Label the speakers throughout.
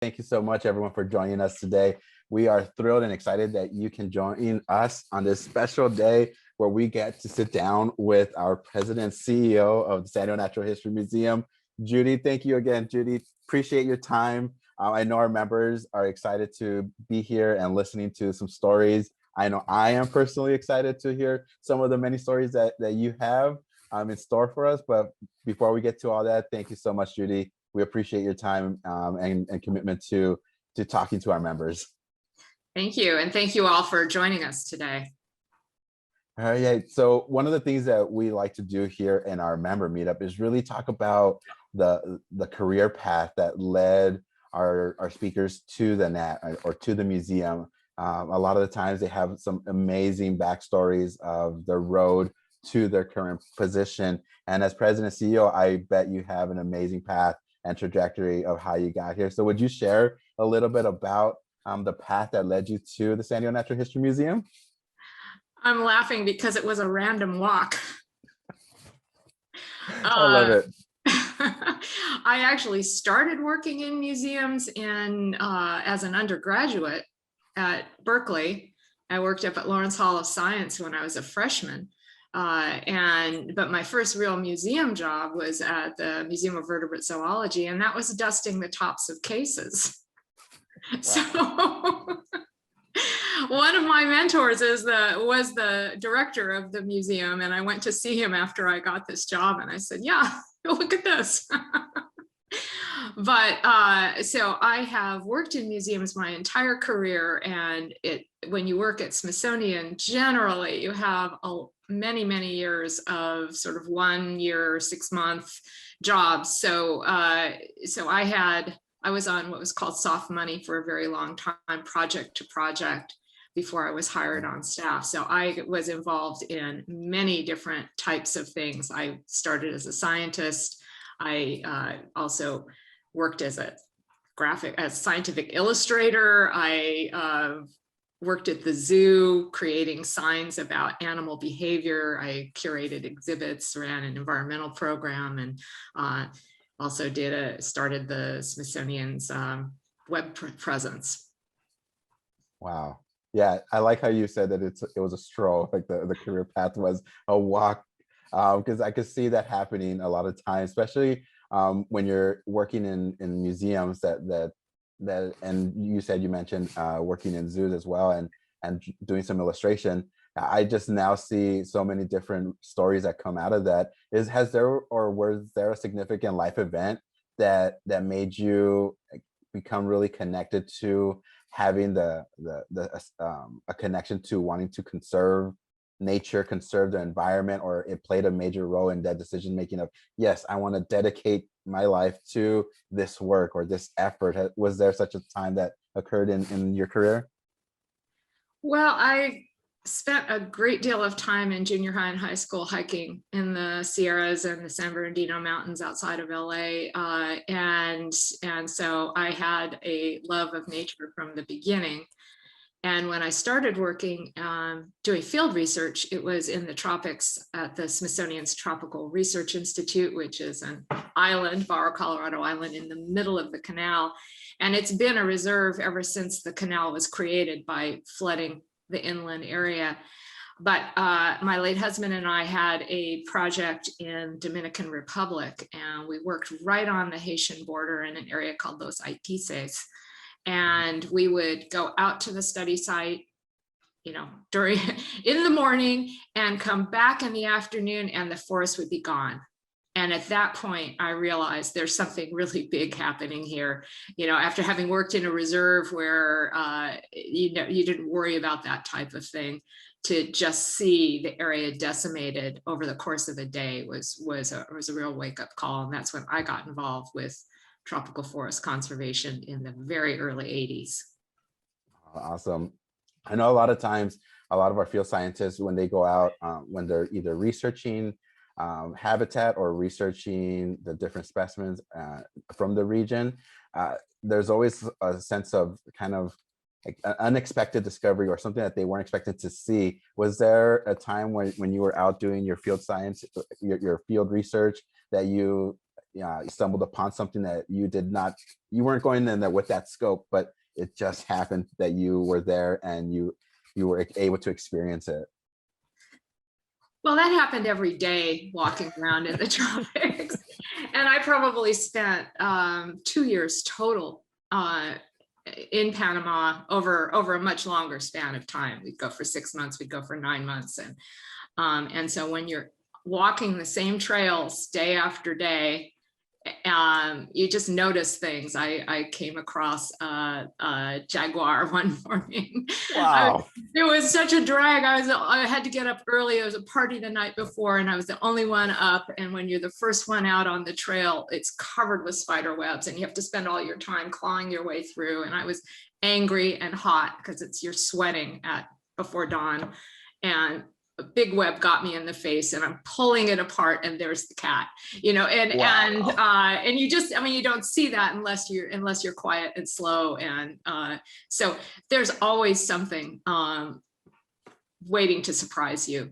Speaker 1: Thank you so much, everyone, for joining us today. We are thrilled and excited that you can join us on this special day where we get to sit down with our president and CEO of the San Diego Natural History Museum, Judy. Thank you again, Judy. Appreciate your time. I know our members are excited to be here and listening to some stories. I know I am personally excited to hear some of the many stories that you have in store for us. But before we get to all that, thank you so much, Judy. We appreciate your time and commitment to talking to our members.
Speaker 2: Thank you. And thank you all for joining us today.
Speaker 1: All right. So one of the things that we like to do here in our member meetup is really talk about the career path that led our speakers to the NAT or to the museum. A lot of the times they have some amazing backstories of the road to their current position. And as president and CEO, I bet you have an amazing path and trajectory of how you got here. So would you share a little bit about the path that led you to the San Diego Natural History Museum?
Speaker 2: I'm laughing because it was a random walk.
Speaker 1: I love it.
Speaker 2: I actually started working in museums as an undergraduate at Berkeley. I worked up at Lawrence Hall of Science when I was a freshman. But my first real museum job was at the Museum of Vertebrate Zoology, and that was dusting the tops of cases. Wow. So one of my mentors was the director of the museum, and I went to see him after I got this job, and I said, yeah, look at this. But so I have worked in museums my entire career, and when you work at Smithsonian, generally you have many years of sort of 1 year, 6 month jobs. So I was on what was called soft money for a very long time, project to project, before I was hired on staff. So I was involved in many different types of things. I started as a scientist. I also worked as a scientific illustrator. I worked at the zoo creating signs about animal behavior. I curated exhibits, ran an environmental program, and also started the Smithsonian's web presence.
Speaker 1: Wow. Yeah, I like how you said that it was a stroll, like the career path was a walk, because I could see that happening a lot of times, especially when you're working in museums and you mentioned working in zoos as well and doing some illustration. I just now see so many different stories that come out of that. Was there a significant life event that made you become really connected to having a connection to wanting to conserve nature, conserve the environment, or it played a major role in that decision making of, yes, I want to dedicate my life to this work or this effort? Was there such a time that occurred in your career?
Speaker 2: Well, I spent a great deal of time in junior high and high school hiking in the Sierras and the San Bernardino Mountains outside of LA. And so I had a love of nature from the beginning. And when I started working doing field research, it was in the tropics at the Smithsonian's Tropical Research Institute, which is an island, Barrow, Colorado island, in the middle of the canal. And it's been a reserve ever since the canal was created by flooding the inland area. But my late husband and I had a project in Dominican Republic, and we worked right on the Haitian border in an area called Los Haitises. And we would go out to the study site, in the morning, and come back in the afternoon, and the forest would be gone. And at that point, I realized there's something really big happening here. After having worked in a reserve where you didn't worry about that type of thing, to just see the area decimated over the course of a day was a real wake-up call. And that's when I got involved with tropical forest conservation in the very early 80s.
Speaker 1: Awesome. I know a lot of times, a lot of our field scientists, when they go out, when they're either researching habitat or researching the different specimens from the region, there's always a sense of kind of like an unexpected discovery or something that they weren't expected to see. Was there a time when you were out doing your field science, your field research, that you yeah, you stumbled upon something that you weren't going in there with that scope, but it just happened that you were there and you were able to experience it.
Speaker 2: Well, that happened every day walking around in the tropics. And I probably spent 2 years total in Panama over a much longer span of time. We'd go for 6 months, we'd go for 9 months. And so when you're walking the same trails day after day, you just notice things. I came across a jaguar one morning.
Speaker 1: Wow.
Speaker 2: It was such a drag. I had to get up early. It was a party the night before, and I was the only one up. And when you're the first one out on the trail, it's covered with spider webs, and you have to spend all your time clawing your way through. And I was angry and hot because you're sweating before dawn, and a big web got me in the face, and I'm pulling it apart, and there's the cat,
Speaker 1: Wow.
Speaker 2: and you just, I mean, you don't see that unless you're quiet and slow. And so there's always something waiting to surprise you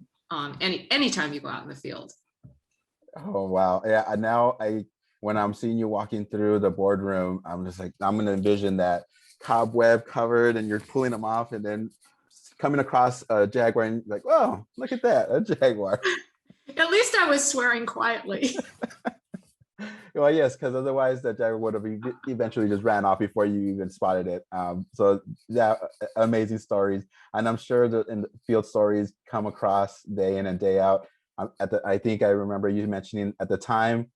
Speaker 2: anytime you go out in the field.
Speaker 1: Oh wow. Yeah. And now when I'm seeing you walking through the boardroom, I'm just like, I'm gonna envision that cobweb covered and you're pulling them off and then coming across a jaguar and like, oh, look at that, a jaguar.
Speaker 2: At least I was swearing quietly.
Speaker 1: Well, yes, because otherwise that jaguar would have eventually just ran off before you even spotted it. So yeah, amazing stories. And I'm sure that in the field stories come across day in and day out. I think I remember you mentioning at the time,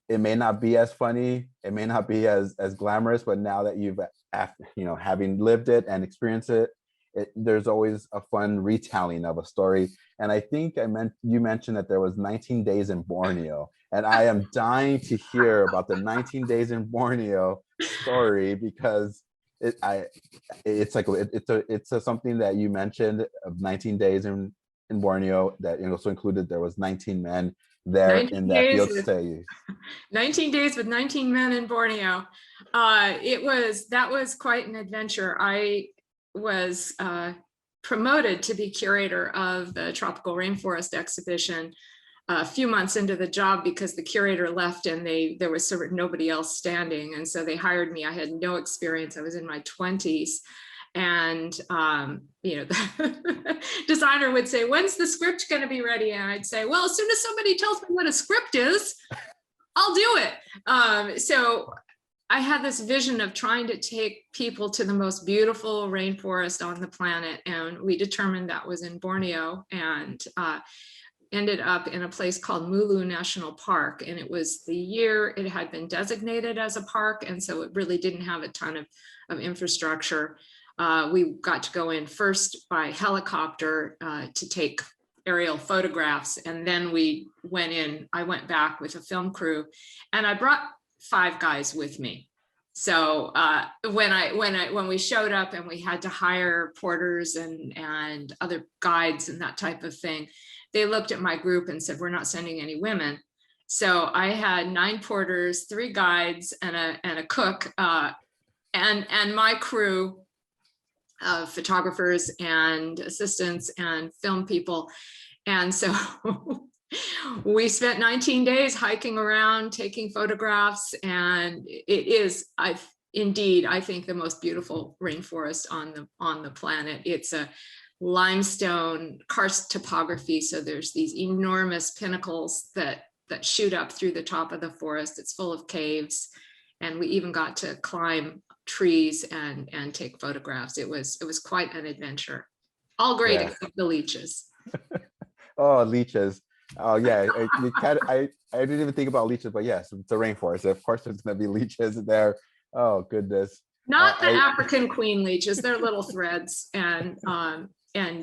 Speaker 1: it may not be as funny, it may not be as glamorous, but now that you've, having lived it and experienced it, there's always a fun retelling of a story. And I think you mentioned that there was 19 days in Borneo, and I am dying to hear about the 19 days in Borneo story, because it's something that you mentioned of 19 days in Borneo that also included there was 19 men there in that field stay.
Speaker 2: 19 days with 19 men in Borneo. That was quite an adventure. I was promoted to be curator of the tropical rainforest exhibition a few months into the job, because the curator left and there was sort of nobody else standing, and so they hired me. I had no experience. I was in my 20s, and the designer would say, when's the script going to be ready? And I'd say, well, as soon as somebody tells me what a script is, I'll do it. So I had this vision of trying to take people to the most beautiful rainforest on the planet, and we determined that was in Borneo, and ended up in a place called Mulu National Park. And it was the year it had been designated as a park, and so it really didn't have a ton of infrastructure. We got to go in first by helicopter to take aerial photographs, and then we went in. I went back with a film crew, and I brought 5 guys with me. So when we showed up and we had to hire porters and other guides and that type of thing, they looked at my group and said, we're not sending any women. So I had 9 porters, 3 guides, and a cook, and my crew of photographers and assistants and film people. And so we spent 19 days hiking around, taking photographs, and it is, I think, the most beautiful rainforest on the planet. It's a limestone karst topography, so there's these enormous pinnacles that shoot up through the top of the forest. It's full of caves, and we even got to climb trees and take photographs. It was quite an adventure. All great, yeah, except the leeches.
Speaker 1: Oh, leeches. Oh yeah, I didn't even think about leeches, but yes, it's a rainforest. Of course, there's going to be leeches there. Oh goodness.
Speaker 2: Not the African queen leeches. They're little threads, and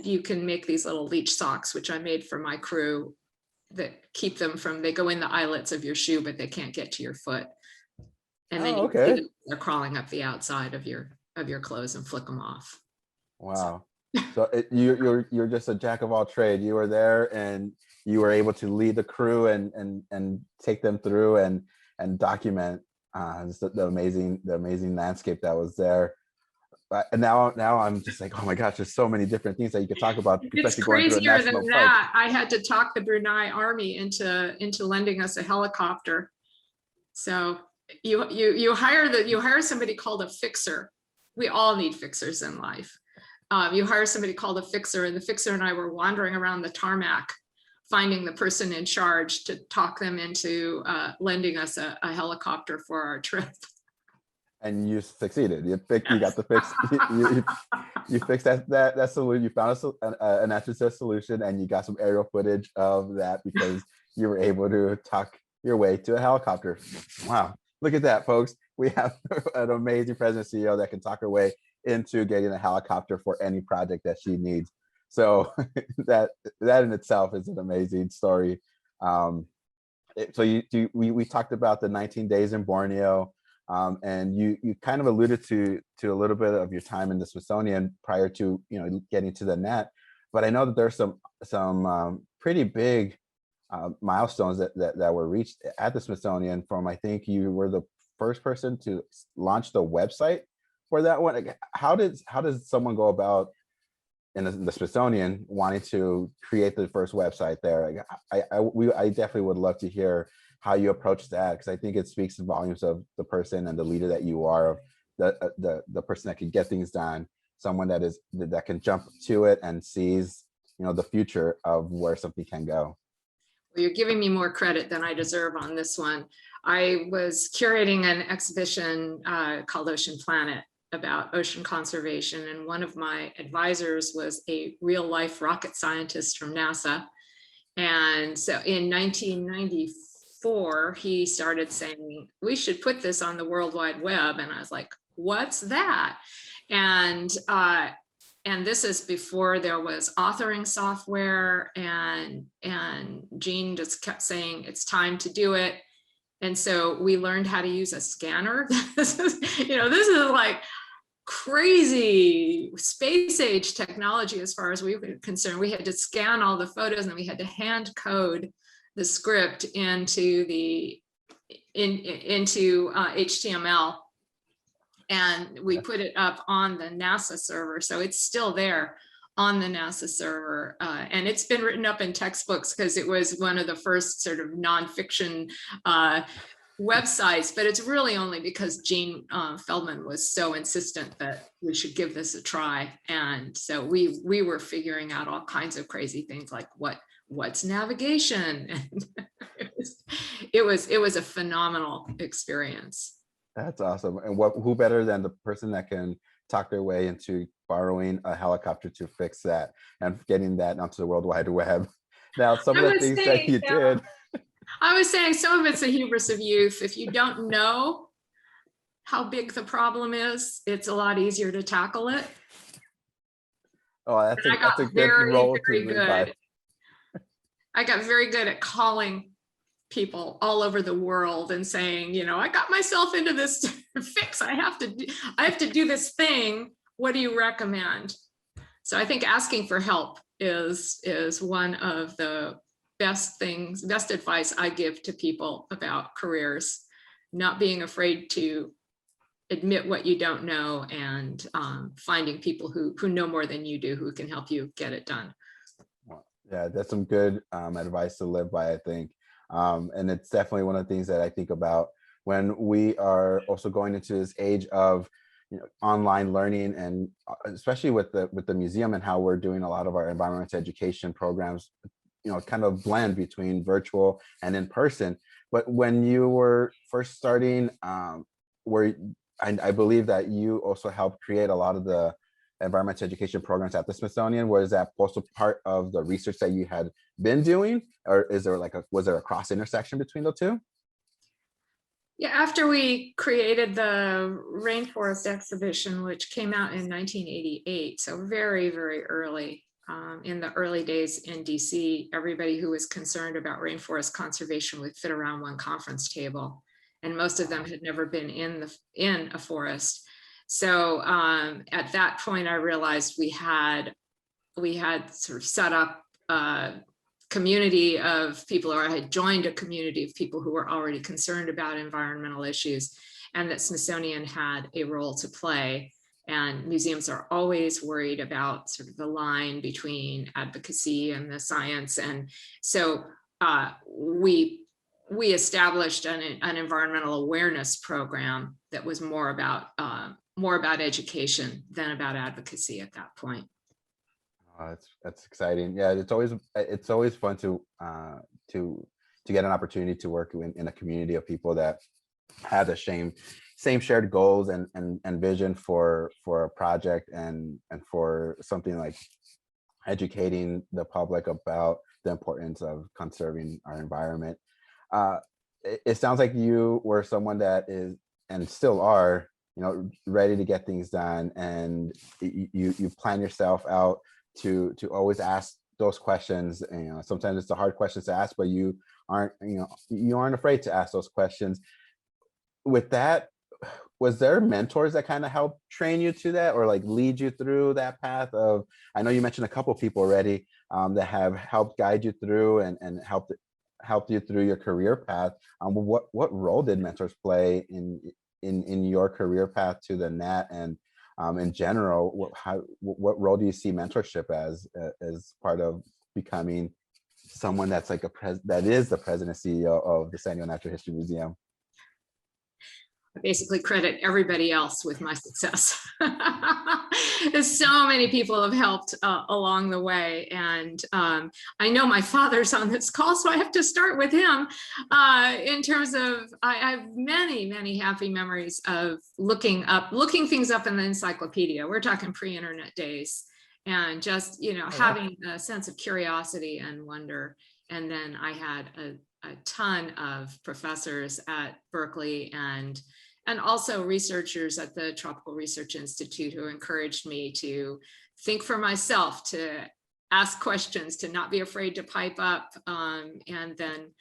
Speaker 2: you can make these little leech socks, which I made for my crew, that keep them from. They go in the eyelets of your shoe, but they can't get to your foot. And then they're crawling up the outside of your clothes, and flick them off.
Speaker 1: Wow. So you're just a jack of all trade. You were there and you were able to lead the crew and take them through and document the amazing landscape that was there. And now I'm just like, oh my gosh, there's so many different things that you could talk about.
Speaker 2: It's crazier than that. I had to talk the Brunei army into lending us a helicopter. So you hire somebody called a fixer. We all need fixers in life. You hire somebody called a fixer, and the fixer and I were wandering around the tarmac, finding the person in charge to talk them into lending us a helicopter for our trip.
Speaker 1: And you succeeded. You got the fix. You fixed that solution. You found an answer solution, and you got some aerial footage of that because you were able to talk your way to a helicopter. Wow, look at that, folks. We have an amazing president CEO that can talk her way into getting a helicopter for any project that she needs. So that in itself is an amazing story. So we talked about the 19 days in Borneo. And you kind of alluded to a little bit of your time in the Smithsonian prior to getting to the net, but I know that there's some pretty big milestones that were reached at the Smithsonian. From, I think you were the first person to launch the website for that one. Like, how does someone go about in the Smithsonian wanting to create the first website there? Like, I definitely would love to hear how you approach that, because I think it speaks volumes of the person and the leader that you are, of the person that can get things done, someone that can jump to it and sees the future of where something can go.
Speaker 2: Well, you're giving me more credit than I deserve on this one. I was curating an exhibition called Ocean Planet about ocean conservation, and one of my advisors was a real life rocket scientist from NASA. And so in 1994, he started saying, we should put this on the World Wide Web. And I was like, what's that? And this is before there was authoring software, and Jean just kept saying, it's time to do it. And so we learned how to use a scanner. This is like crazy space age technology as far as we were concerned. We had to scan all the photos, and we had to hand code the script into HTML, and we put it up on the NASA server. So it's still there on the NASA server, and it's been written up in textbooks because it was one of the first sort of nonfiction websites, but it's really only because Jean Feldman was so insistent that we should give this a try. And so we were figuring out all kinds of crazy things, like what's navigation, and it was a phenomenal experience.
Speaker 1: That's awesome. And who better than the person that can talk their way into borrowing a helicopter to fix that and getting that onto the World Wide Web. Now, some of the things that you did.
Speaker 2: I was saying some of it's the hubris of youth. If you don't know how big the problem is, it's a lot easier to tackle it.
Speaker 1: Oh, that's a good role to live by.
Speaker 2: I got very good at calling people all over the world and saying, I got myself into this fix. I have to do this thing. What do you recommend? So I think asking for help is one of the best advice I give to people about careers. Not being afraid to admit what you don't know, and finding people who know more than you do, who can help you get it done.
Speaker 1: Yeah, that's some good advice to live by, I think. And it's definitely one of the things that I think about when we are also going into this age of online learning, and especially with the museum and how we're doing a lot of our environmental education programs, kind of blend between virtual and in person. But when you were first starting, I believe that you also helped create a lot of the environmental education programs at the Smithsonian. Was that also part of the research that you had been doing, or was there a cross intersection between the two?
Speaker 2: Yeah, after we created the rainforest exhibition, which came out in 1988, so very, very early, in the early days in DC, everybody who was concerned about rainforest conservation would fit around one conference table, and most of them had never been in a forest. So at that point, I realized we had sort of set up a community of people, or I had joined a community of people who were already concerned about environmental issues, and that Smithsonian had a role to play. And museums are always worried about sort of the line between advocacy and the science. And so we we established an environmental awareness program that was more about education than about advocacy at that point.
Speaker 1: That's exciting. Yeah, it's always fun to get an opportunity to work in a community of people that have the same shared goals and vision for a project and for something like educating the public about the importance of conserving our environment. It sounds like you were someone that is and still are, ready to get things done, and you plan yourself out to always ask those questions. And, sometimes it's the hard questions to ask, but you aren't afraid to ask those questions. With that, was there mentors that kind of helped train you to that, or like lead you through that path of, I know you mentioned a couple people already, that have helped guide you through and helped you through your career path. What role did mentors play in your career path to the Nat, and in general, what role do you see mentorship as part of becoming someone that's like that is the president CEO of the San Diego Natural History Museum?
Speaker 2: I basically credit everybody else with my success. So many people have helped along the way. And I know my father's on this call, so I have to start with him. In terms of, I have many, many happy memories of looking things up in the encyclopedia. We're talking pre-internet days. And just, having a sense of curiosity and wonder. And then I had a ton of professors at Berkeley and also researchers at the Tropical Research Institute who encouraged me to think for myself, to ask questions, to not be afraid to pipe up. And then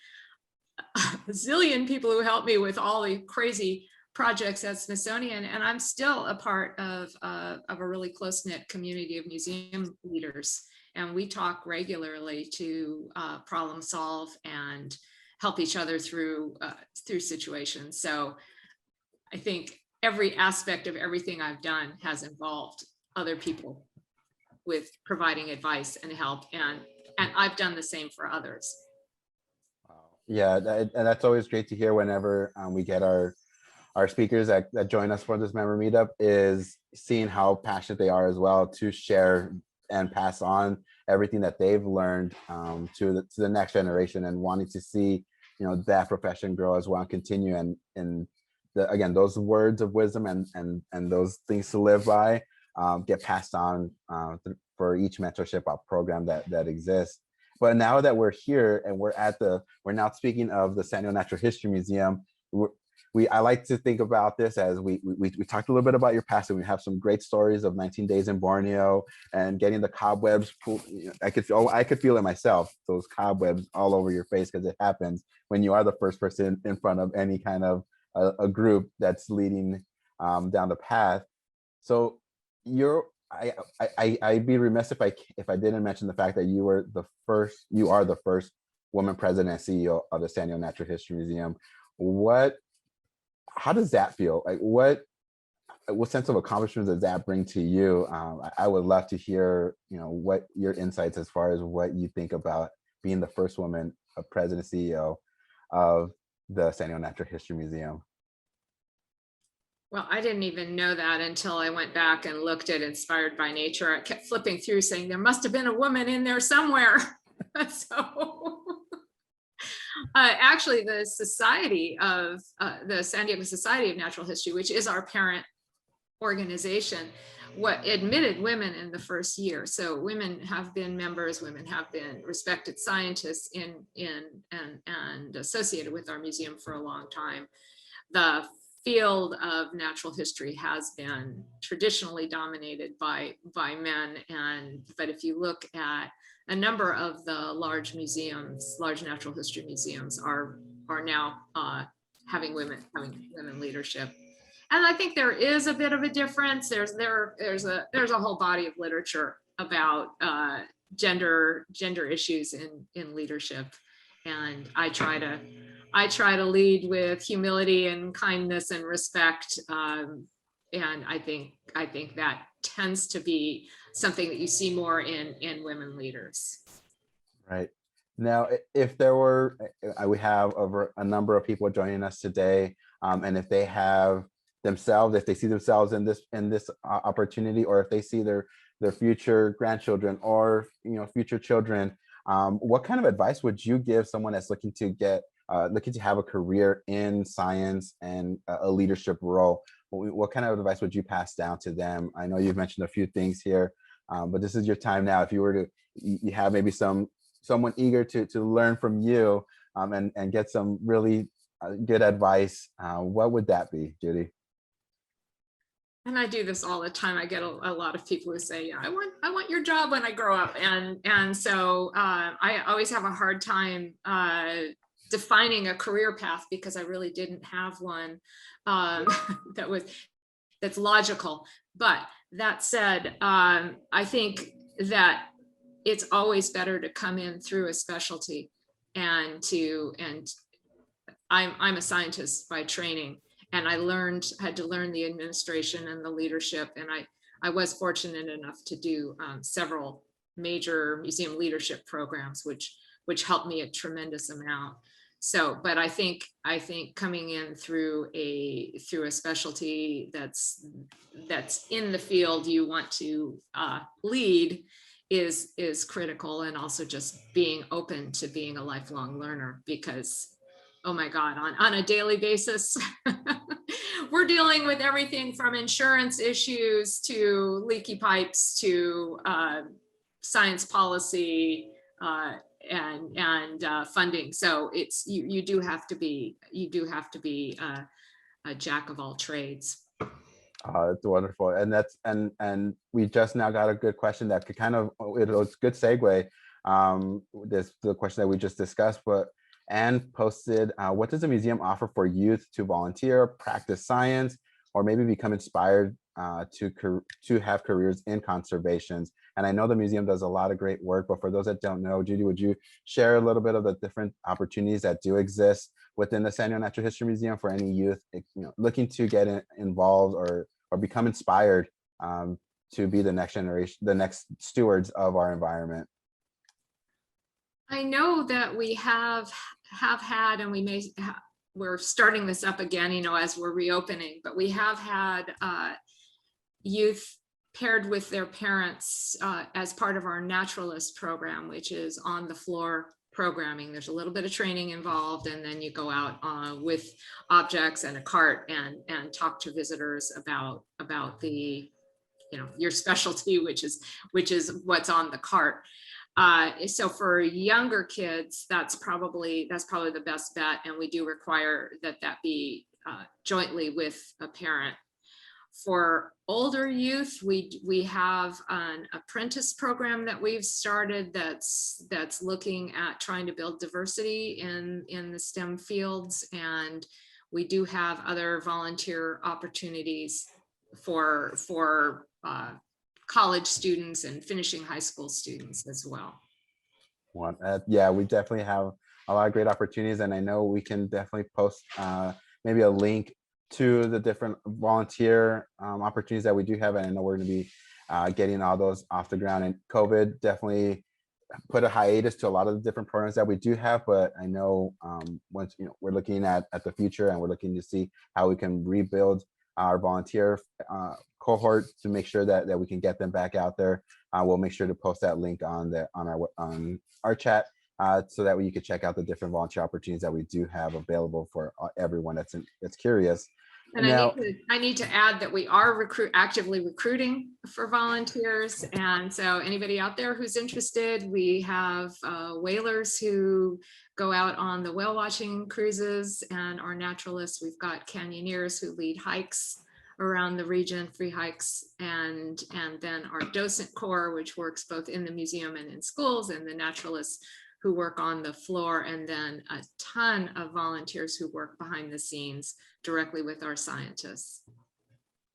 Speaker 2: a zillion people who helped me with all the crazy projects at Smithsonian. And I'm still a part of a really close-knit community of museum leaders. And we talk regularly to problem solve and help each other through situations. So I think every aspect of everything I've done has involved other people with providing advice and help, and I've done the same for others.
Speaker 1: Yeah, and that's always great to hear whenever we get our speakers that join us for this member meetup, is seeing how passionate they are as well to share and pass on everything that they've learned to the next generation, and wanting to see that profession grow as well and continue, and again, those words of wisdom and those things to live by get passed on for each mentorship program that exists. But now that we're here and we're now speaking of the San Diego Natural History Museum, I like to think about this as we talked a little bit about your past, and we have some great stories of 19 days in Borneo and getting the cobwebs pulled. I could feel it myself, those cobwebs all over your face, because it happens when you are the first person in front of any kind of a group that's leading down the path. So I'd be remiss if I didn't mention the fact that you are the first woman president and CEO of the San Diego Natural History Museum. How does that feel? Like what sense of accomplishment does that bring to you? I would love to hear, what your insights as far as what you think about being the first woman president CEO of the San Diego Natural History Museum.
Speaker 2: Well, I didn't even know that until I went back and looked at Inspired by Nature. I kept flipping through saying there must have been a woman in there somewhere. So actually the Society of the San Diego Society of Natural History, which is our parent organization, admitted women in the first year. So women have been members, women have been respected scientists and associated with our museum for a long time. The field of natural history has been traditionally dominated by men, but if you look at a number of the large natural history museums are now having women leadership. And I think there is a bit of a difference. There's a whole body of literature about gender issues in leadership, and I try to lead with humility and kindness and respect, and I think that tends to be something that you see more in women leaders.
Speaker 1: Right. Now, if there were, we have over a number of people joining us today, and if they have themselves, if they see themselves in this opportunity, or if they see their future grandchildren or future children, what kind of advice would you give someone that's looking to have a career in science and a leadership role? What kind of advice would you pass down to them? I know you've mentioned a few things here, but this is your time now. If you were to, you have maybe someone eager to learn from you, and get some really good advice, what would that be, Judy?
Speaker 2: And I do this all the time. I get a lot of people who say, yeah, I want your job when I grow up. And so I always have a hard time defining a career path because I really didn't have one that was that's logical. But that said, I think that it's always better to come in through a specialty and I'm a scientist by training, and I had to learn the administration and the leadership. And I was fortunate enough to do several major museum leadership programs, which helped me a tremendous amount. So, but I think coming in through a specialty that's in the field you want to lead is critical, and also just being open to being a lifelong learner, because oh my God, on a daily basis, we're dealing with everything from insurance issues to leaky pipes to science policy and funding. So it's you do have to be a jack of all trades.
Speaker 1: It's wonderful, and and we just now got a good question that could kind of, it was a good segue. This the question that we just discussed, but Anne posted, what does the museum offer for youth to volunteer, practice science, or maybe become inspired to have careers in conservations? And I know the museum does a lot of great work, but for those that don't know, Judy, would you share a little bit of the different opportunities that do exist within the San Diego Natural History Museum for any youth, looking to get involved or become inspired, to be the next generation, the next stewards of our environment?
Speaker 2: I know that we have had, and we're starting this up again, as we're reopening, but we have had youth paired with their parents as part of our naturalist program, which is on the floor programming. There's a little bit of training involved, and then you go out with objects and a cart and talk to visitors about the your specialty, which is what's on the cart. So for younger kids, that's probably the best bet, and we do require that be jointly with a parent. For older youth, we have an apprentice program that we've started that's looking at trying to build diversity in the STEM fields, and we do have other volunteer opportunities for college students and finishing high school students as well.
Speaker 1: Yeah, we definitely have a lot of great opportunities, and I know we can definitely post maybe a link to the different volunteer opportunities that we do have. And I know we're going to be getting all those off the ground, and COVID definitely put a hiatus to a lot of the different programs that we do have. But I know once we're looking at the future, and we're looking to see how we can rebuild our volunteer cohort to make sure that we can get them back out there. We'll make sure to post that link on our chat, so that way you can check out the different volunteer opportunities that we do have available for everyone that's curious.
Speaker 2: And now, I need to add that we are actively recruiting for volunteers. And so anybody out there who's interested, we have whalers who go out on the whale watching cruises, and our naturalists. We've got canyoneers who lead hikes around the region, free hikes, and then our docent corps, which works both in the museum and in schools, and the naturalists who work on the floor, and then a ton of volunteers who work behind the scenes directly with our scientists.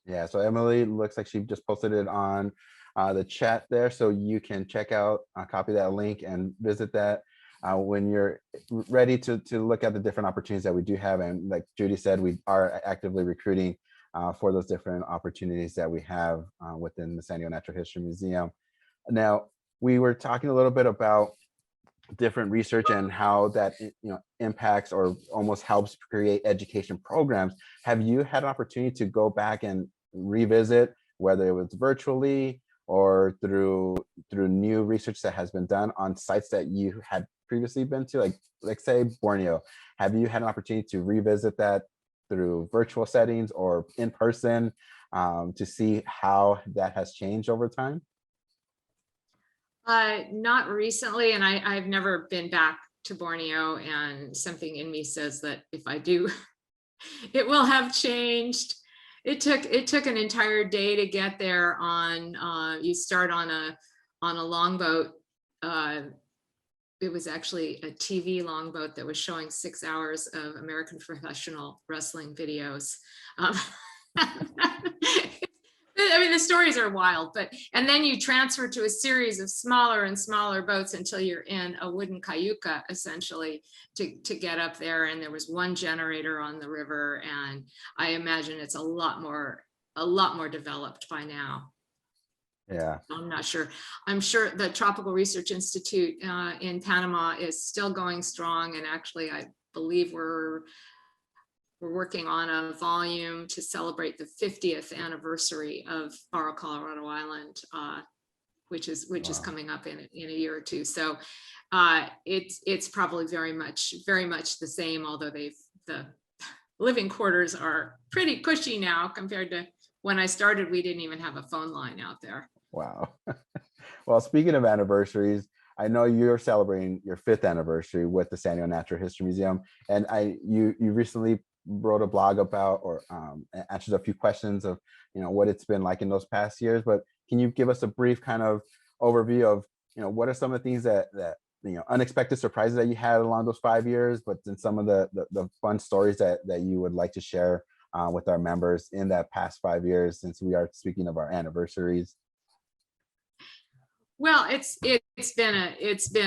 Speaker 1: Yeah, so Emily looks like she just posted it on the chat there, so you can check out, copy that link and visit that when you're ready to look at the different opportunities that we do have. And like Judy said, we are actively recruiting for those different opportunities that we have within the San Diego Natural History Museum. Now, we were talking a little bit about different research and how that impacts or almost helps create education programs, have you had an opportunity to go back and revisit, whether it was virtually or through new research that has been done on sites that you had previously been to, like say Borneo? Have you had an opportunity to revisit that through virtual settings or in person, to see how that has changed over time?
Speaker 2: Not recently, and I've never been back to Borneo, and something in me says that if I do, it will have changed. It took an entire day to get there on, you start on a longboat. It was actually a TV longboat that was showing 6 hours of American professional wrestling videos. Um, I mean, the stories are wild, and then you transfer to a series of smaller and smaller boats until you're in a wooden cayuca, essentially, to get up there. And there was one generator on the river, and I imagine it's a lot more developed by now.
Speaker 1: Yeah.
Speaker 2: I'm not sure. I'm sure the Tropical Research Institute in Panama is still going strong, and actually, I believe we're working on a volume to celebrate the 50th anniversary of Barrow, Colorado Island, which is
Speaker 1: Wow.
Speaker 2: coming up in a year or two. So it's probably very much the same, although the living quarters are pretty cushy now compared to when I started. We didn't even have a phone line out there.
Speaker 1: Wow. Well, speaking of anniversaries, I know you're celebrating your 5th anniversary with the San Diego Natural History Museum, and you recently wrote a blog about, or answered a few questions of what it's been like in those past years. But can you give us a brief kind of overview of what are some of the things that unexpected surprises that you had along those 5 years, but then some of the fun stories that you would like to share with our members in that past 5 years, since we are speaking of our anniversaries?
Speaker 2: Well, it's been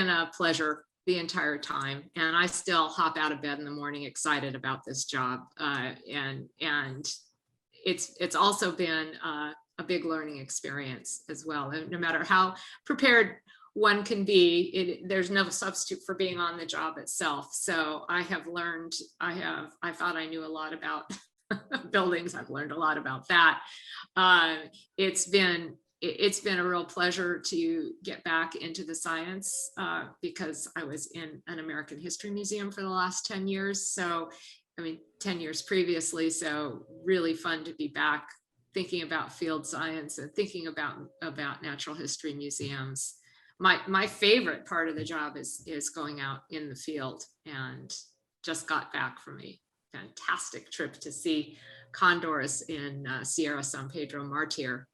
Speaker 2: a pleasure the entire time, and I still hop out of bed in the morning excited about this job, and it's also been a big learning experience as well. And no matter how prepared one can be, there's no substitute for being on the job itself. So I have learned. I thought I knew a lot about buildings. I've learned a lot about that. It's been a real pleasure to get back into the science, because I was in an American History Museum for the last 10 years. So, I mean, 10 years previously. So really fun to be back thinking about field science and thinking about natural history museums. My favorite part of the job is going out in the field, and just got back from a fantastic trip to see condors in Sierra San Pedro Martir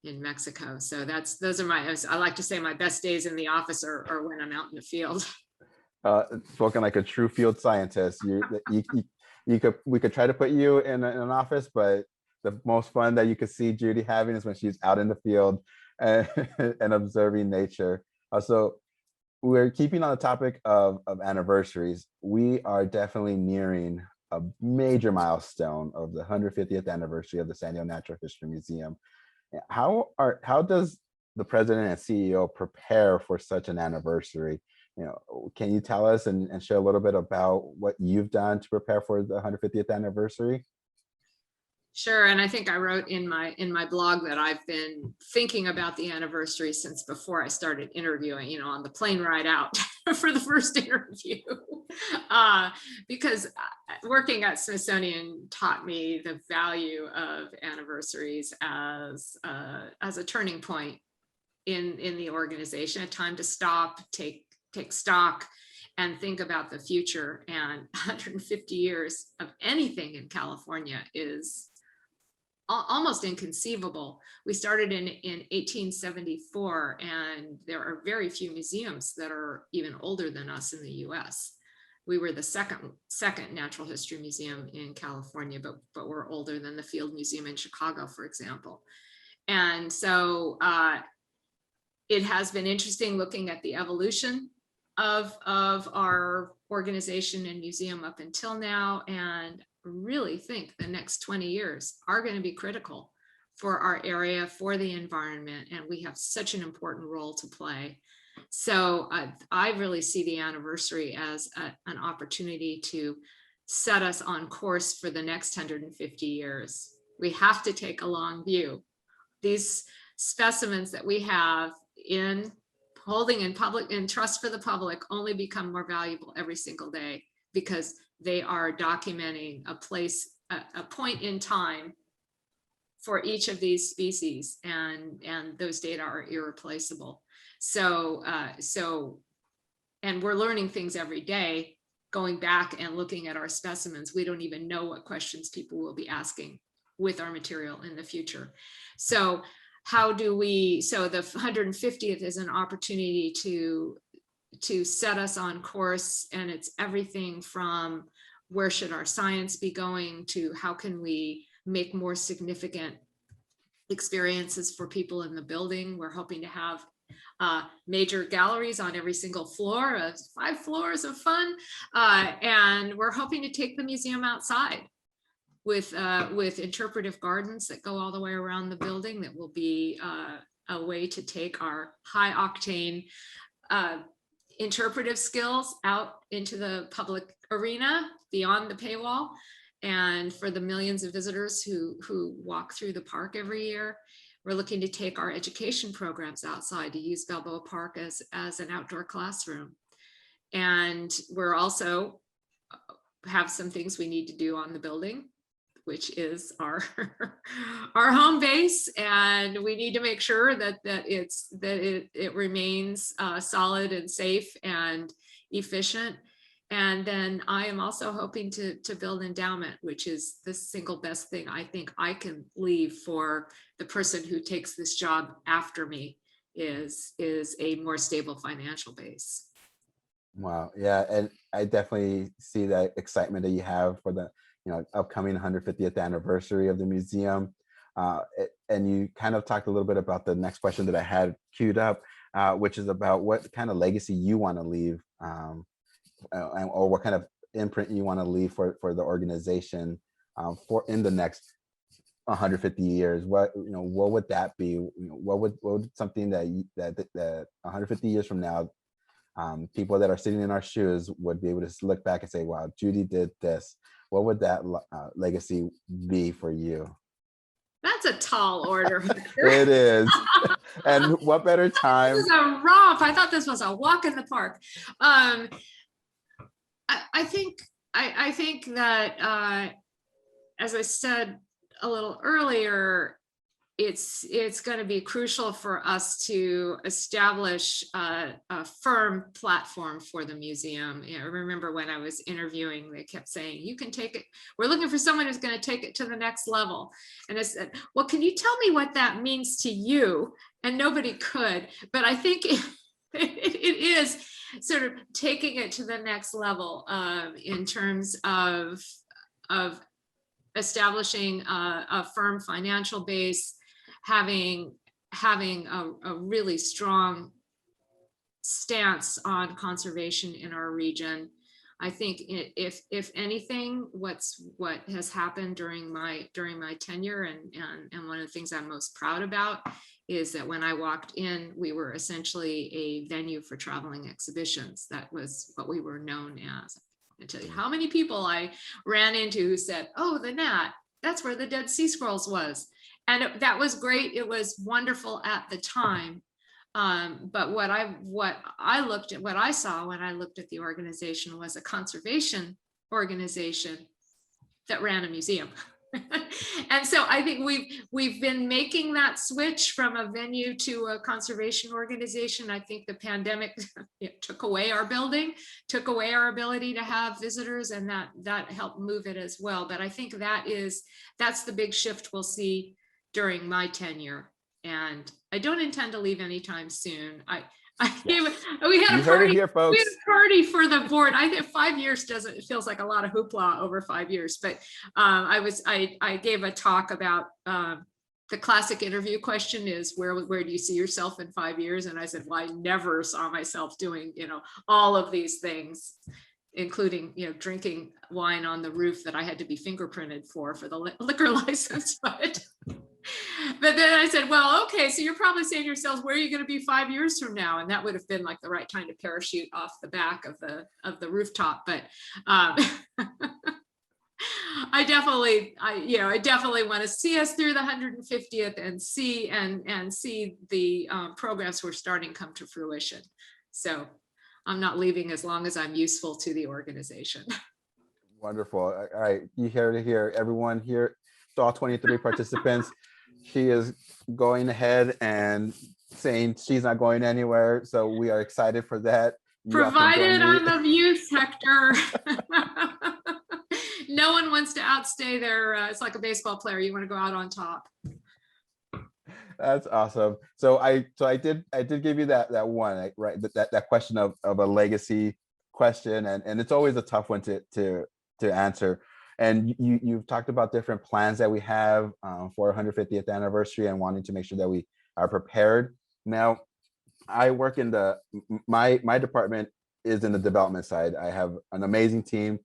Speaker 2: in Mexico. So those are I like to say my best days in the office are when I'm out in the field.
Speaker 1: Spoken like a true field scientist. We could try to put you in an office, but the most fun that you could see Judy having is when she's out in the field and, and observing nature. So we're keeping on the topic of We are definitely nearing a major milestone of the 150th anniversary of the San Diego Natural History Museum. How does the president and CEO prepare for such an anniversary? Can you tell us and share a little bit about what you've done to prepare for the 150th anniversary?
Speaker 2: Sure. And I think I wrote in my blog that I've been thinking about the anniversary since before I started interviewing, on the plane ride out for the first interview, because working at Smithsonian taught me the value of anniversaries as a turning point in the organization, a time to stop, take stock, and think about the future. And 150 years of anything in California is almost inconceivable. We started in 1874, and there are very few museums that are even older than us in the US. We were the second natural history museum in California, but we're older than the Field Museum in Chicago, for example. And so it has been interesting looking at the evolution of our organization and museum up until now, and really think the next 20 years are going to be critical for our area, for the environment, and we have such an important role to play. So I really see the anniversary as an opportunity to set us on course for the next 150 years. We have to take a long view. These specimens that we have in holding in public, in trust for the public, only become more valuable every single day because they are documenting a place, a point in time for each of these species, and those data are irreplaceable. So and we're learning things every day, going back and looking at our specimens. We don't even know what questions people will be asking with our material in the future. So how do we, so the 150th is an opportunity to set us on course, and it's everything from where should our science be going to how can we make more significant experiences for people in the building. We're hoping to have major galleries on every single floor, 5 floors of fun, and we're hoping to take the museum outside with interpretive gardens that go all the way around the building. That will be a way to take our high octane interpretive skills out into the public arena beyond the paywall. And for the millions of visitors who walk through the park every year, we're looking to take our education programs outside, to use Balboa Park as an outdoor classroom. And we're also have some things we need to do on the building, which is our home base, and we need to make sure that it remains solid and safe and efficient. And then I am also hoping to build endowment, which is the single best thing I think I can leave for the person who takes this job after me, is a more stable financial base.
Speaker 1: Wow. Yeah. And I definitely see that excitement that you have for the, upcoming 150th anniversary of the museum. And you kind of talked a little bit about the next question that I had queued up, which is about what kind of legacy you want to leave, or what kind of imprint you want to leave for the organization for in the next 150 years. What would that be? What would something that 150 years from now, people that are sitting in our shoes would be able to look back and say, wow, Judy did this. What would that legacy be for you?
Speaker 2: That's a tall order.
Speaker 1: It is. And what better time?
Speaker 2: This is a romp. I thought this was a walk in the park. I think that as I said a little earlier, it's going to be crucial for us to establish a firm platform for the museum. I remember when I was interviewing, they kept saying, you can take it. We're looking for someone who's going to take it to the next level. And I said, well, can you tell me what that means to you? And nobody could, but I think it is sort of taking it to the next level in terms of establishing a firm financial base, having a really strong stance on conservation in our region. I think if anything, what has happened during my tenure, and one of the things I'm most proud about, is that when I walked in, we were essentially a venue for traveling exhibitions. That was what we were known as. I tell you how many people I ran into who said, oh, the Nat, that's where the Dead Sea Scrolls was. And that was great. It was wonderful at the time. But what I saw when I looked at the organization was a conservation organization that ran a museum. And so I think we've been making that switch from a venue to a conservation organization. I think the pandemic took away our building, took away our ability to have visitors, and that helped move it as well. But I think that's the big shift we'll see during my tenure. And I don't intend to leave anytime soon. We had a party here, folks. We had a party for the board. I think 5 years it feels like a lot of hoopla over 5 years, but I gave a talk about the classic interview question is where do you see yourself in 5 years? And I said, well, I never saw myself doing, all of these things, including, drinking wine on the roof that I had to be fingerprinted for the liquor license. But But then I said, well, okay, so you're probably saying to yourselves, where are you going to be 5 years from now? And that would have been like the right time to parachute off the back of the rooftop. But I definitely want to see us through the 150th and see the programs we're starting come to fruition. So I'm not leaving as long as I'm useful to the organization.
Speaker 1: Wonderful. All right, you hear it here, everyone here, to all 23 participants. She is going ahead and saying she's not going anywhere. So we are excited for that. You all can join
Speaker 2: Provided
Speaker 1: me.
Speaker 2: I'm of use, Hector. No one wants to outstay their, it's like a baseball player. You want to go out on top.
Speaker 1: That's awesome. So I did give you that one, right? That question of a legacy question, and it's always a tough one to answer. And you've talked about different plans that we have for 150th anniversary and wanting to make sure that we are prepared. Now, I work in my department is in the development side. I have an amazing team.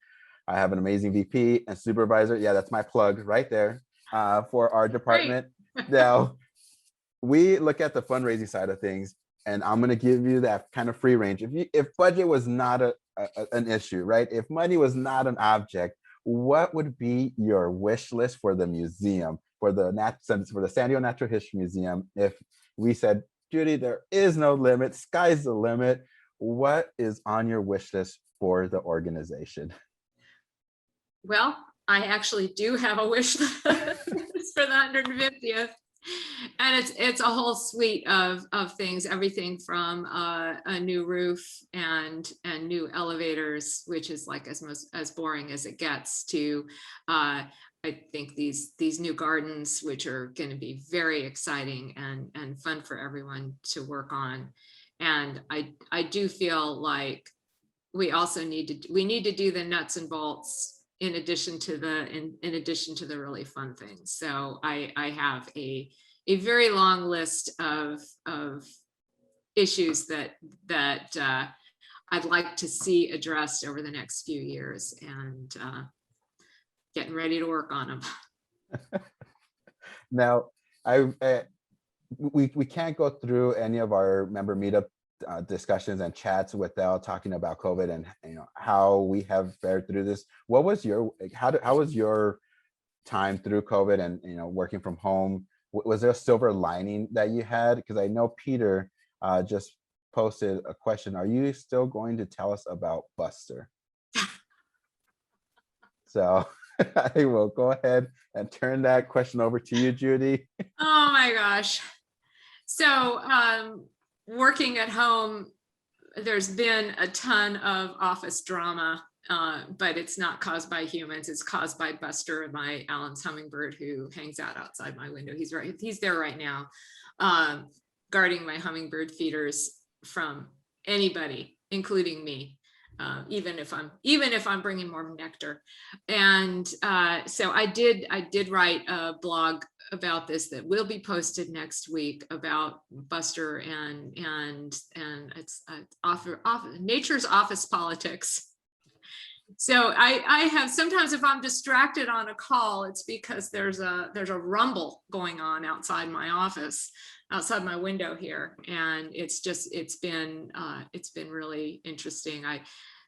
Speaker 1: I have an amazing VP and supervisor. Yeah, that's my plug right there for our department. Now, we look at the fundraising side of things, and I'm going to give you that kind of free range. If budget was not an issue, right? If money was not an object, what would be your wish list for the museum, for the San Diego Natural History Museum? If we said, Judy, there is no limit, sky's the limit, what is on your wish list for the organization?
Speaker 2: Well, I actually do have a wish list for the 150th. And it's a whole suite of things, everything from a new roof and new elevators, which is like as boring as it gets, to I think these new gardens, which are going to be very exciting and fun for everyone to work on. And I do feel like we also need to do the nuts and bolts in addition to the really fun things. So I have a very long list of issues that I'd like to see addressed over the next few years, and getting ready to work on them.
Speaker 1: Now, we can't go through any of our member meetup discussions and chats without talking about COVID and how we have fared through this. What was how was your time through COVID and working from home? Was there a silver lining that you had? Because I know Peter just posted a question. Are you still going to tell us about Buster? So I will go ahead and turn that question over to you, Judy.
Speaker 2: Oh my gosh. So working at home, there's been a ton of office drama, but it's not caused by humans. It's caused by Buster, my Allen's hummingbird, who hangs out outside my window. He's there right now, guarding my hummingbird feeders from anybody, including me. Even if I'm bringing more nectar. And so I did write a blog about this that will be posted next week about Buster and it's nature's office politics. So I have sometimes, if I'm distracted on a call, it's because there's a rumble going on outside my office, outside my window here, and it's been really interesting.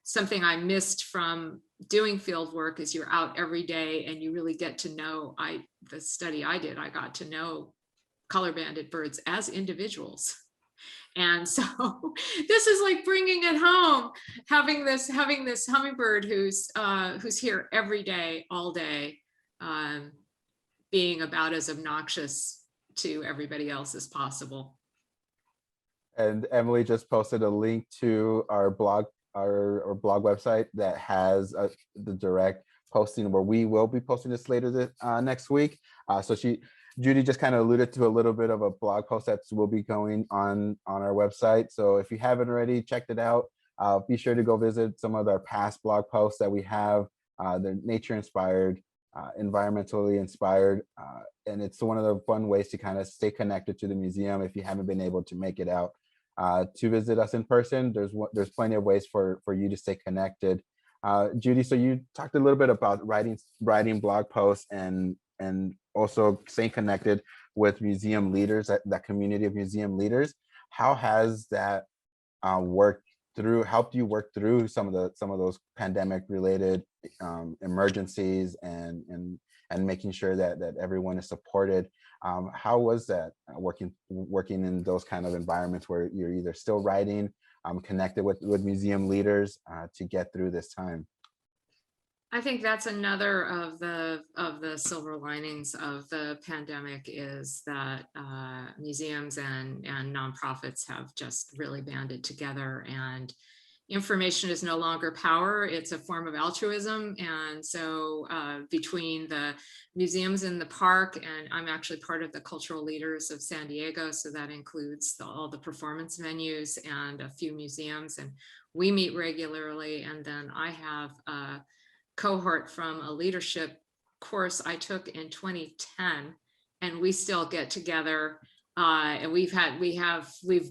Speaker 2: Something I missed from doing field work is you're out every day and you really get to know. The study I did, I got to know color-banded birds as individuals. And so this is like bringing it home, having this hummingbird who's here every day, all day, being about as obnoxious to everybody else as possible.
Speaker 1: And Emily just posted a link to our blog website that has the direct posting where we will be posting this later next week. So Judy just kind of alluded to a little bit of a blog post that will be going on our website. So if you haven't already checked it out, be sure to go visit some of our past blog posts that we have. They're nature inspired, environmentally inspired, and it's one of the fun ways to kind of stay connected to the museum if you haven't been able to make it out to visit us in person. There's plenty of ways for you to stay connected. Judy, so you talked a little bit about writing blog posts and and also staying connected with museum leaders, that community of museum leaders. How has that worked through, helped you work through some of those pandemic related emergencies, and making sure that everyone is supported? How was that working in those kind of environments where you're either still writing, connected with museum leaders to get through this time?
Speaker 2: I think that's another of the silver linings of the pandemic, is that museums and nonprofits have just really banded together, and information is no longer power, it's a form of altruism. And so between the museums in the park, and I'm actually part of the cultural leaders of San Diego, so that includes all the performance venues and a few museums, and we meet regularly. And then I have cohort from a leadership course I took in 2010, and we still get together. And we've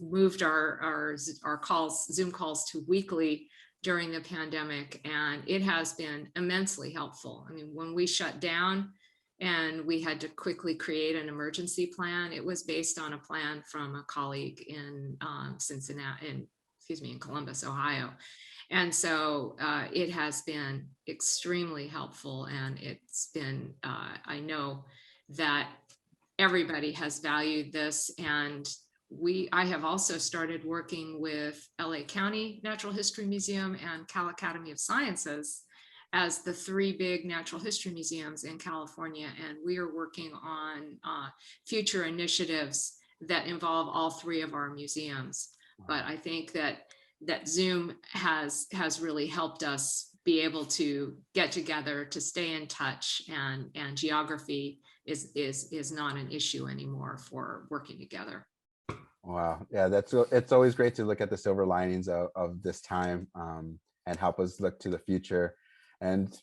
Speaker 2: moved our calls, Zoom calls, to weekly during the pandemic, and it has been immensely helpful. I mean, when we shut down and we had to quickly create an emergency plan, it was based on a plan from a colleague in in Columbus, Ohio. And so it has been extremely helpful, and it's been, I know that everybody has valued this. And I have also started working with LA County Natural History Museum and Cal Academy of Sciences as the three big natural history museums in California. And we are working on future initiatives that involve all three of our museums. But I think that Zoom has really helped us be able to get together, to stay in touch, and geography is not an issue anymore for working together.
Speaker 1: Wow, yeah, it's always great to look at the silver linings of this time, and help us look to the future. And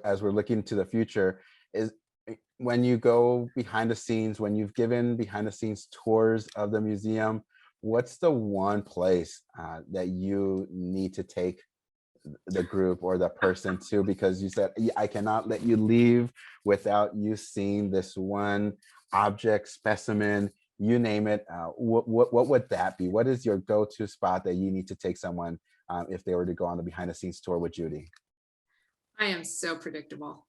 Speaker 1: as we're looking to the future, is when you go behind the scenes, when you've given behind the scenes tours of the museum, what's the one place that you need to take the group or the person to? Because you said, I cannot let you leave without you seeing this one object, specimen, you name it. What would that be? What is your go-to spot that you need to take someone if they were to go on the behind the scenes tour with Judy?
Speaker 2: I am so predictable.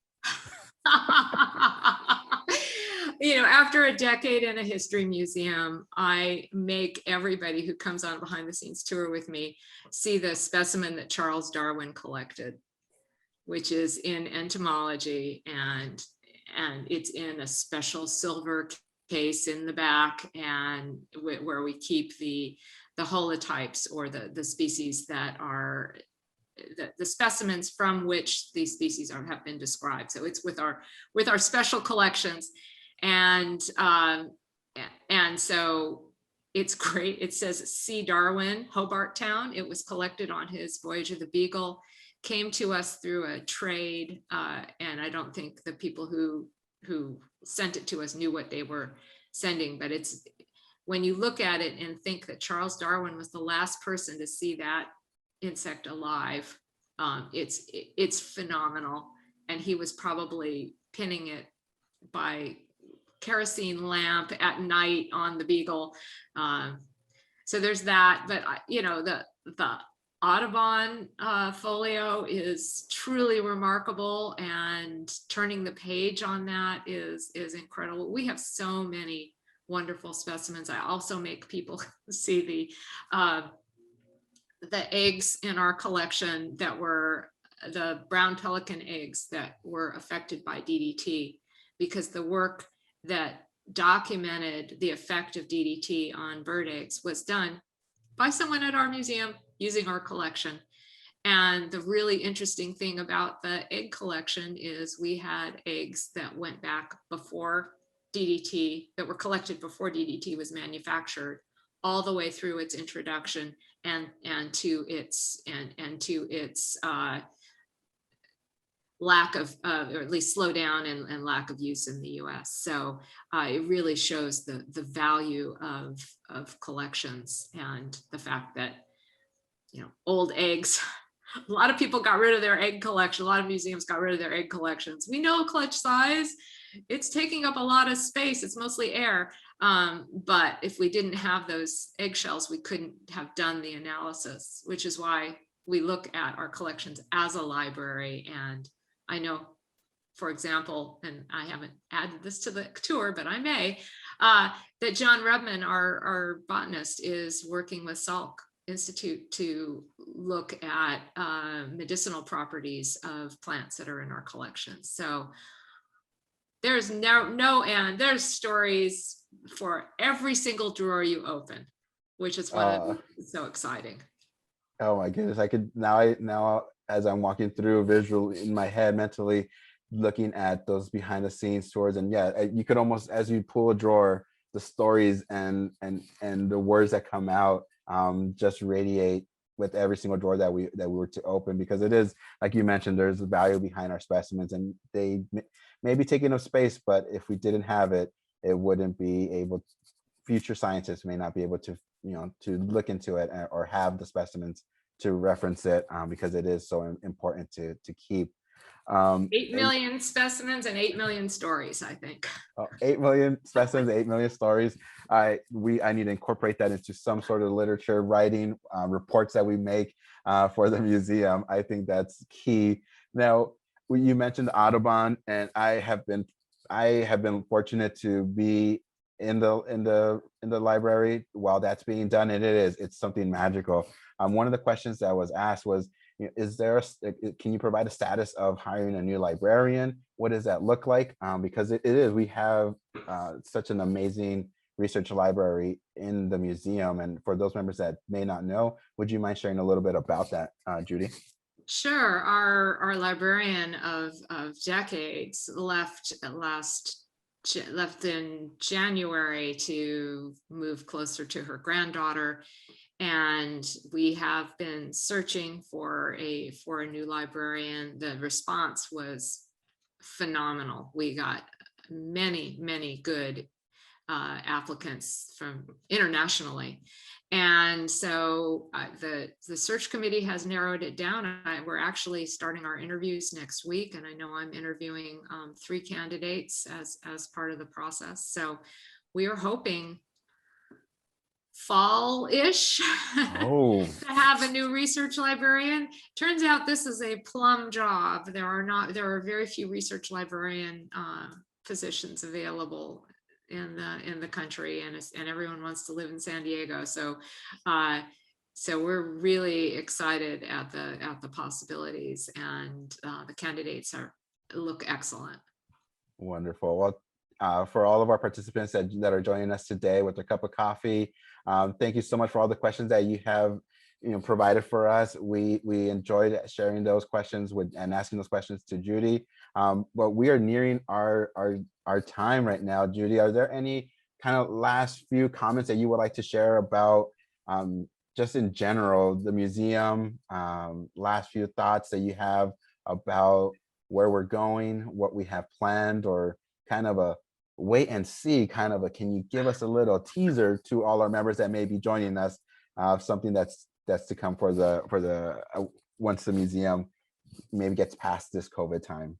Speaker 2: After a decade in a history museum, I make everybody who comes on a behind the scenes tour with me see the specimen that Charles Darwin collected, which is in entomology, and it's in a special silver case in the back, and where we keep the holotypes, or the species that are the specimens from which these species have been described. So it's with our special collections. And so it's great. It says C. Darwin, Hobart Town. It was collected on his voyage of the Beagle, came to us through a trade, and I don't think the people who sent it to us knew what they were sending. But it's, when you look at it and think that Charles Darwin was the last person to see that insect alive, it's phenomenal. And he was probably pinning it by kerosene lamp at night on the Beagle. So there's that. But the Audubon folio is truly remarkable, and turning the page on that is incredible. We have so many wonderful specimens. I also make people see the eggs in our collection that were the brown pelican eggs that were affected by DDT, because the work that documented the effect of DDT on bird eggs was done by someone at our museum using our collection. And the really interesting thing about the egg collection is we had eggs that went back before DDT, that were collected before DDT was manufactured, all the way through its introduction and to its lack of, or at least slow down and lack of use in the US. So it really shows the value of collections, and the fact that, old eggs, a lot of people got rid of their egg collection. A lot of museums got rid of their egg collections. We know clutch size it's taking up a lot of space. It's mostly air. But if we didn't have those eggshells, we couldn't have done the analysis, which is why we look at our collections as a library. And I know, for example, and I haven't added this to the tour, but I may, that John Rubman, our botanist, is working with Salk Institute to look at medicinal properties of plants that are in our collections. So there's no end. There's stories for every single drawer you open, which is what is so exciting.
Speaker 1: Oh my goodness, I could now as I'm walking through visually in my head mentally looking at those behind the scenes tours, and yeah, you could almost, as you pull a drawer, the stories and the words that come out just radiate with every single drawer that we were to open, because it is, like you mentioned, there's value behind our specimens, and they may be taking up space, but if we didn't have it, it wouldn't be able, future scientists may not be able to, to look into it or have the specimens to reference it, because it is so important to keep.
Speaker 2: 8 million specimens and 8 million stories, I think.
Speaker 1: 8 million specimens, 8 million stories. I need to incorporate that into some sort of literature writing, reports that we make for the museum. I think that's key. Now, you mentioned the Audubon, and I have been fortunate to be in the library while that's being done, and it's something magical. One of the questions that was asked was, can you provide a status of hiring a new librarian? What does that look like? Because we have such an amazing research library in the museum. And for those members that may not know, would you mind sharing a little bit about that, Judy?
Speaker 2: Sure. Our librarian of decades left in January to move closer to her granddaughter. And we have been searching for a new librarian. The response was phenomenal. We got many good applicants from internationally. And so the search committee has narrowed it down. We're actually starting our interviews next week. And I know I'm interviewing 3 candidates as part of the process. So we are hoping fall-ish to have a new research librarian. Turns out this is a plum job. There are very few research librarian positions available in the country, and everyone wants to live in San Diego. So we're really excited at the possibilities, and the candidates look excellent.
Speaker 1: Wonderful. Well, for all of our participants that are joining us today with a cup of coffee, thank you so much for all the questions that you have provided for us. We enjoyed sharing those questions and asking those questions to Judy. But we are nearing our time right now. Judy, are there any kind of last few comments that you would like to share about just in general the museum? Last few thoughts that you have about where we're going, what we have planned, or kind of a wait and see, can you give us a little teaser to all our members that may be joining us, something that's to come for the once the museum maybe gets past this COVID time?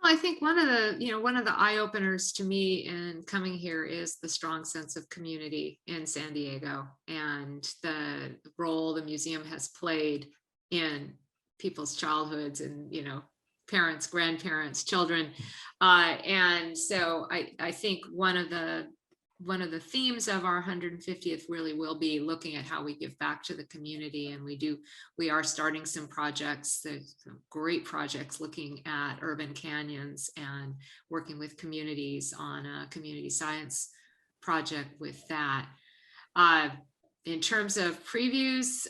Speaker 2: Well, I think one of the eye openers to me in coming here is the strong sense of community in San Diego, and the role the museum has played in people's childhoods, and parents, grandparents, children. And so I think one of the themes of our 150th really will be looking at how we give back to the community. And we are starting some projects, some great projects looking at urban canyons and working with communities on a community science project with that. In terms of previews,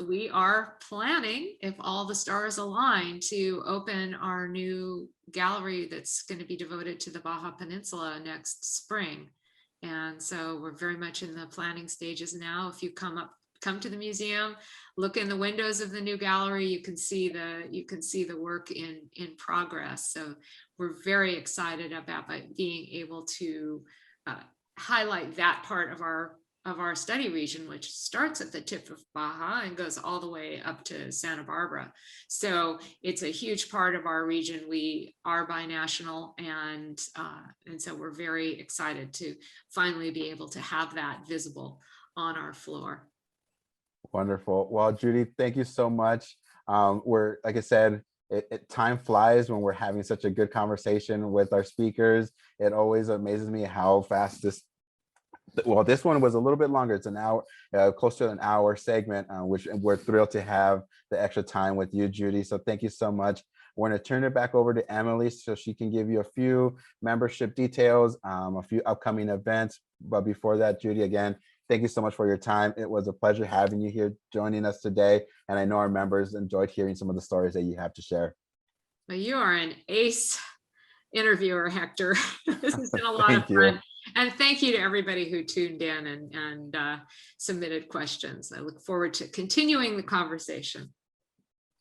Speaker 2: we are planning, if all the stars align, to open our new gallery that's going to be devoted to the Baja Peninsula next spring. And so we're very much in the planning stages now. If you come to the museum, look in the windows of the new gallery, you can see the work in progress. So we're very excited about being able to highlight that part of our of our study region, which starts at the tip of Baja and goes all the way up to Santa Barbara. So it's a huge part of our region. We are binational, and so we're very excited to finally be able to have that visible on our floor.
Speaker 1: Wonderful. Well, Judy, thank you so much. We're, like I said, time flies when we're having such a good conversation with our speakers. It always amazes me how fast this one was a little bit longer. It's an hour, close to an hour segment, which we're thrilled to have the extra time with you, Judy. So thank you so much. We're going to turn it back over to Emily so she can give you a few membership details, a few upcoming events. But before that, Judy, again, thank you so much for your time. It was a pleasure having you here joining us today. And I know our members enjoyed hearing some of the stories that you have to share.
Speaker 2: Well, you are an ace interviewer, Hector. This has been a lot of
Speaker 1: Thank you.
Speaker 2: fun. And thank you to everybody who tuned in and submitted questions. I look forward to continuing the conversation.